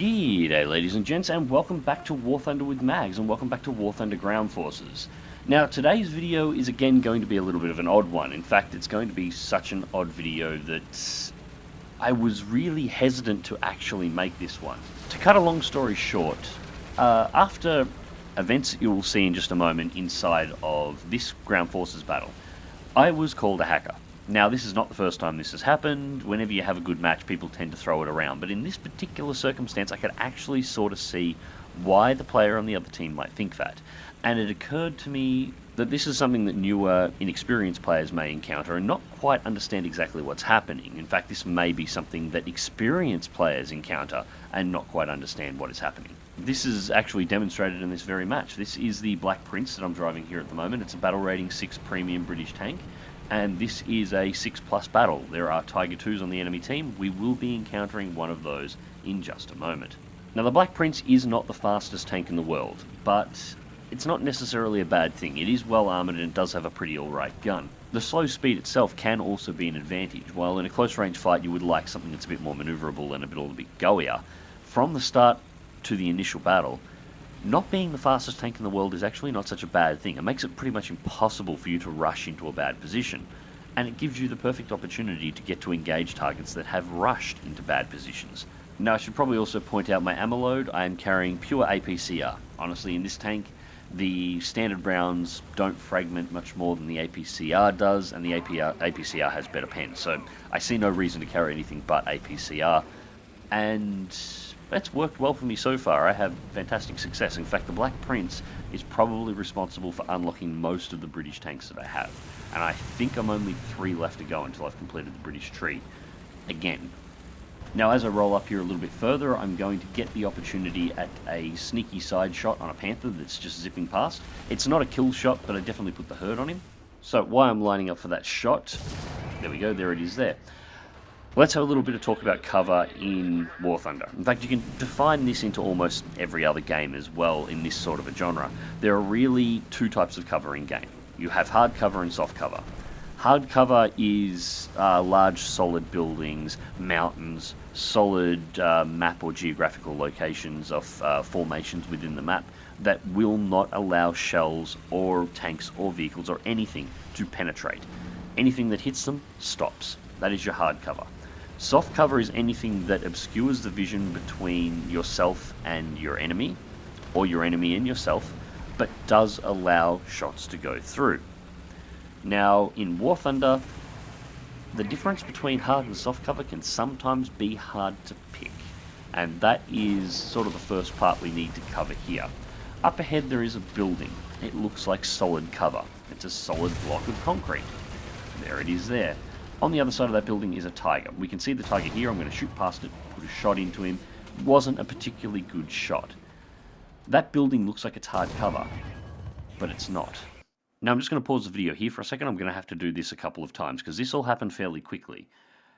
G'day ladies and gents, and welcome back to War Thunder with Mags, and welcome back to War Thunder Ground Forces. Now today's video is again going to be a little bit of an odd one. In fact, it's going to be such an odd video that I was really hesitant to actually make this one. To cut a long story short, after events that you will see in just a moment inside of this Ground Forces battle, I was called a hacker. Now, this is not the first time this has happened. Whenever you have a good match, people tend to throw it around. But in this particular circumstance, I could actually sort of see why the player on the other team might think that. And it occurred to me that this is something that newer, inexperienced players may encounter and not quite understand exactly what's happening. In fact, this may be something that experienced players encounter and not quite understand what is happening. This is actually demonstrated in this very match. This is the Black Prince that I'm driving here at the moment. It's a battle rating 6 premium British tank. And this is a 6+ battle. There are Tiger 2s on the enemy team. We will be encountering one of those in just a moment. Now, the Black Prince is not the fastest tank in the world, but it's not necessarily a bad thing. It is well armoured and it does have a pretty alright gun. The slow speed itself can also be an advantage. While in a close range fight you would like something that's a bit more manoeuvrable and a little bit goier, from the start to the initial battle, not being the fastest tank in the world is actually not such a bad thing. It makes it pretty much impossible for you to rush into a bad position, and it gives you the perfect opportunity to get to engage targets that have rushed into bad positions. Now, I should probably also point out my ammo load. I am carrying pure APCR. Honestly, in this tank, the standard rounds don't fragment much more than the APCR does, and the APCR has better pens, so I see no reason to carry anything but APCR, and that's worked well for me so far. I have fantastic success. In fact, the Black Prince is probably responsible for unlocking most of the British tanks that I have. And I think I'm only 3 left to go until I've completed the British tree again. Now, as I roll up here a little bit further, I'm going to get the opportunity at a sneaky side shot on a Panther that's just zipping past. It's not a kill shot, but I definitely put the hurt on him. So while I'm lining up for that shot, there we go, there it is there. Let's have a little bit of talk about cover in War Thunder. In fact, you can define this into almost every other game as well in this sort of a genre. There are really 2 types of cover in game. You have hard cover and soft cover. Hard cover is large solid buildings, mountains, solid map or geographical locations of formations within the map that will not allow shells or tanks or vehicles or anything to penetrate. Anything that hits them stops. That is your hard cover. Soft cover is anything that obscures the vision between yourself and your enemy, or your enemy and yourself, but does allow shots to go through. Now, in War Thunder, the difference between hard and soft cover can sometimes be hard to pick, and that is sort of the first part we need to cover here. Up ahead there is a building. It looks like solid cover. It's a solid block of concrete. There it is there. On the other side of that building is a tiger. We can see the tiger here. I'm going to shoot past it, put a shot into him. It wasn't a particularly good shot. That building looks like it's hard cover, but it's not. Now I'm just going to pause the video here for a second. I'm going to have to do this a couple of times because this all happened fairly quickly.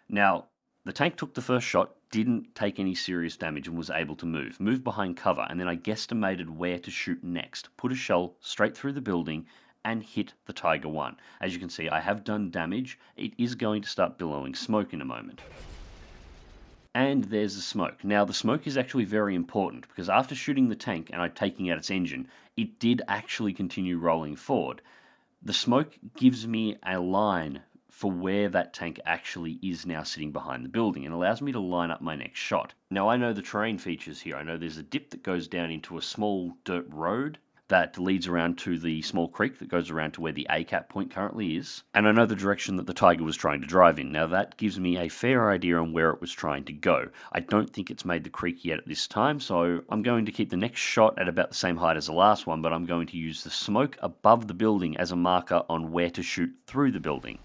Now, the tank took the first shot, didn't take any serious damage and was able to move behind cover, and then I guesstimated where to shoot next. Put a shell straight through the building and hit the Tiger 1. As you can see, I have done damage. It is going to start billowing smoke in a moment. And there's the smoke. Now, the smoke is actually very important because after shooting the tank and taking out its engine, it did actually continue rolling forward. The smoke gives me a line for where that tank actually is now sitting behind the building and allows me to line up my next shot. Now, I know the terrain features here. I know there's a dip that goes down into a small dirt road that leads around to the small creek that goes around to where the ACAP point currently is. And I know the direction that the Tiger was trying to drive in. Now that gives me a fair idea on where it was trying to go. I don't think it's made the creek yet at this time, so I'm going to keep the next shot at about the same height as the last one, but I'm going to use the smoke above the building as a marker on where to shoot through the building.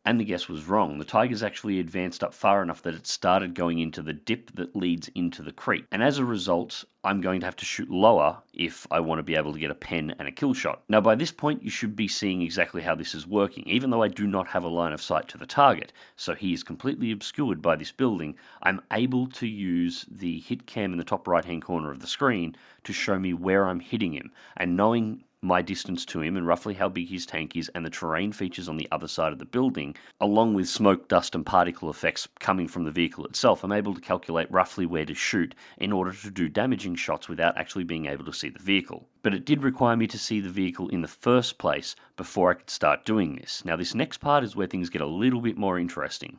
And the guess was wrong. The Tiger's actually advanced up far enough that it started going into the dip that leads into the creek. And as a result, I'm going to have to shoot lower if I want to be able to get a pen and a kill shot. Now, by this point, you should be seeing exactly how this is working, even though I do not have a line of sight to the target. So he is completely obscured by this building. I'm able to use the hit cam in the top right-hand corner of the screen to show me where I'm hitting him. And knowing my distance to him and roughly how big his tank is and the terrain features on the other side of the building, along with smoke, dust and particle effects coming from the vehicle itself, I'm able to calculate roughly where to shoot in order to do damaging shots without actually being able to see the vehicle. But it did require me to see the vehicle in the first place before I could start doing this. Now this next part is where things get a little bit more interesting.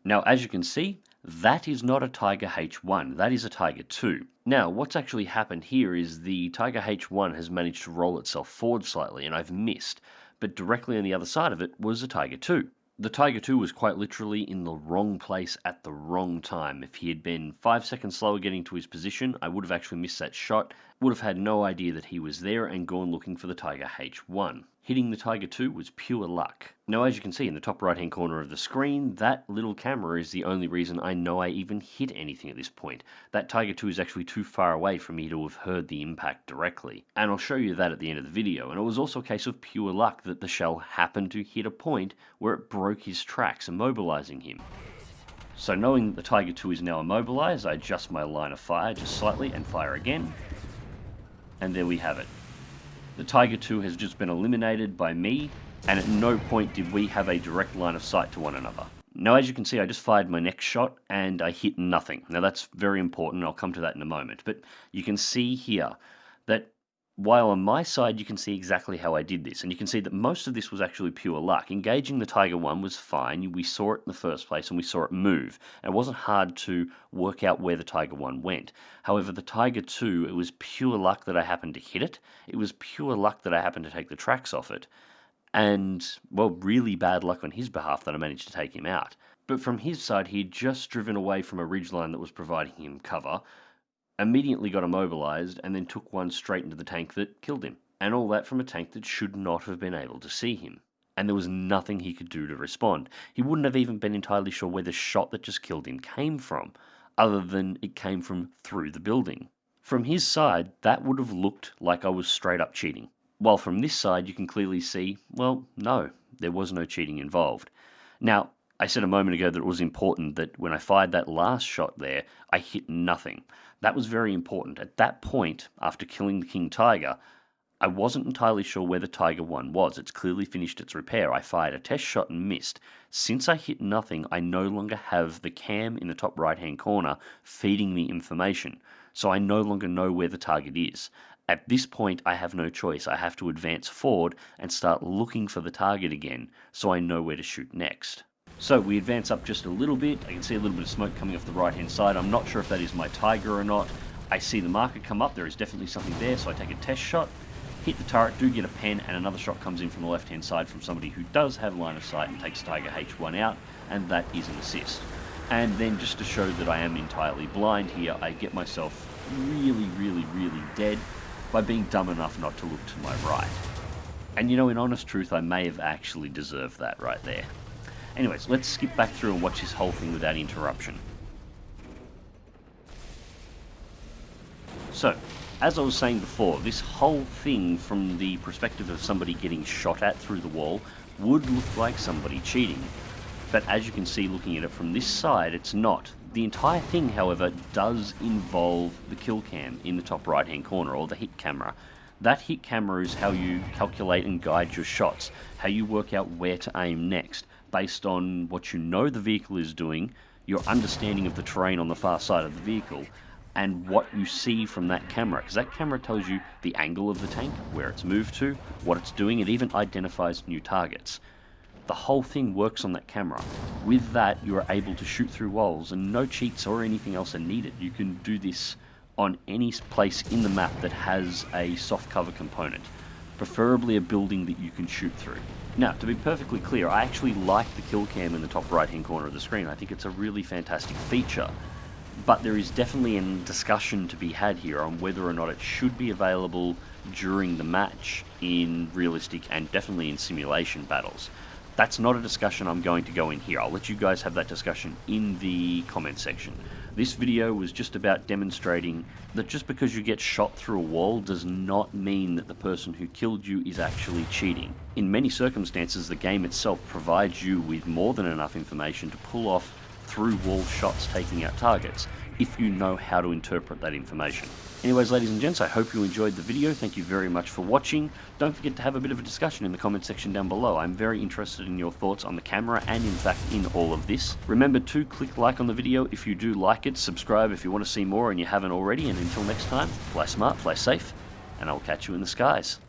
Now, as you can see, that is not a Tiger H1, that is a Tiger 2. Now, what's actually happened here is the Tiger H1 has managed to roll itself forward slightly, and I've missed, but directly on the other side of it was a Tiger 2. The Tiger 2 was quite literally in the wrong place at the wrong time. If he had been 5 seconds slower getting to his position, I would have actually missed that shot, would have had no idea that he was there and gone looking for the Tiger H1. Hitting the Tiger 2 was pure luck. Now, as you can see in the top right hand corner of the screen, that little camera is the only reason I know I even hit anything at this point. That Tiger 2 is actually too far away for me to have heard the impact directly. And I'll show you that at the end of the video. And it was also a case of pure luck that the shell happened to hit a point where it broke his tracks, immobilizing him. So knowing that the Tiger 2 is now immobilized, I adjust my line of fire just slightly and fire again. And there we have it. The Tiger 2 has just been eliminated by me, and at no point did we have a direct line of sight to one another. Now, as you can see, I just fired my next shot, and I hit nothing. Now, that's very important, I'll come to that in a moment. But you can see here that while on my side you can see exactly how I did this, and you can see that most of this was actually pure luck. Engaging the Tiger 1 was fine, we saw it in the first place and we saw it move, and it wasn't hard to work out where the Tiger 1 went. However, the Tiger 2, it was pure luck that I happened to hit it, it was pure luck that I happened to take the tracks off it, and, well, really bad luck on his behalf that I managed to take him out. But from his side, he'd just driven away from a ridgeline that was providing him cover, immediately got immobilized, and then took one straight into the tank that killed him. And all that from a tank that should not have been able to see him. And there was nothing he could do to respond. He wouldn't have even been entirely sure where the shot that just killed him came from, other than it came from through the building. From his side, that would have looked like I was straight up cheating. While from this side, you can clearly see, well, no, there was no cheating involved. Now, I said a moment ago that it was important that when I fired that last shot there, I hit nothing. That was very important. At that point, after killing the King Tiger, I wasn't entirely sure where the Tiger 1 was. It's clearly finished its repair. I fired a test shot and missed. Since I hit nothing, I no longer have the cam in the top right-hand corner feeding me information, so I no longer know where the target is. At this point, I have no choice. I have to advance forward and start looking for the target again, so I know where to shoot next. So we advance up just a little bit. I can see a little bit of smoke coming off the right hand side. I'm not sure if that is my Tiger or not. I see the marker come up. There is definitely something there, so I take a test shot, hit the turret, do get a pen, and another shot comes in from the left hand side from somebody who does have line of sight and takes Tiger H1 out, and that is an assist. And then just to show that I am entirely blind here, I get myself really dead by being dumb enough not to look to my right. And you know, in honest truth, I may have actually deserved that right there. Anyways, let's skip back through and watch this whole thing without interruption. So, as I was saying before, this whole thing from the perspective of somebody getting shot at through the wall would look like somebody cheating. But as you can see looking at it from this side, it's not. The entire thing, however, does involve the kill cam in the top right hand corner, or the hit camera. That hit camera is how you calculate and guide your shots, how you work out where to aim next, based on what you know the vehicle is doing, your understanding of the terrain on the far side of the vehicle, and what you see from that camera. Because that camera tells you the angle of the tank, where it's moved to, what it's doing, it even identifies new targets. The whole thing works on that camera. With that, you are able to shoot through walls, and no cheats or anything else are needed. You can do this on any place in the map that has a soft cover component, preferably a building that you can shoot through. Now, to be perfectly clear, I actually like the kill cam in the top right hand corner of the screen. I think it's a really fantastic feature, but there is definitely a discussion to be had here on whether or not it should be available during the match in realistic and definitely in simulation battles. That's not a discussion I'm going to go in here. I'll let you guys have that discussion in the comment section. This video was just about demonstrating that just because you get shot through a wall does not mean that the person who killed you is actually cheating. In many circumstances, the game itself provides you with more than enough information to pull off through wall shots taking out targets, if you know how to interpret that information. Anyways, ladies and gents, I hope you enjoyed the video. Thank you very much for watching. Don't forget to have a bit of a discussion in the comment section down below. I'm very interested in your thoughts on the camera and, in fact, in all of this. Remember to click like on the video if you do like it, subscribe if you want to see more and you haven't already, and until next time, fly smart, fly safe, and I'll catch you in the skies.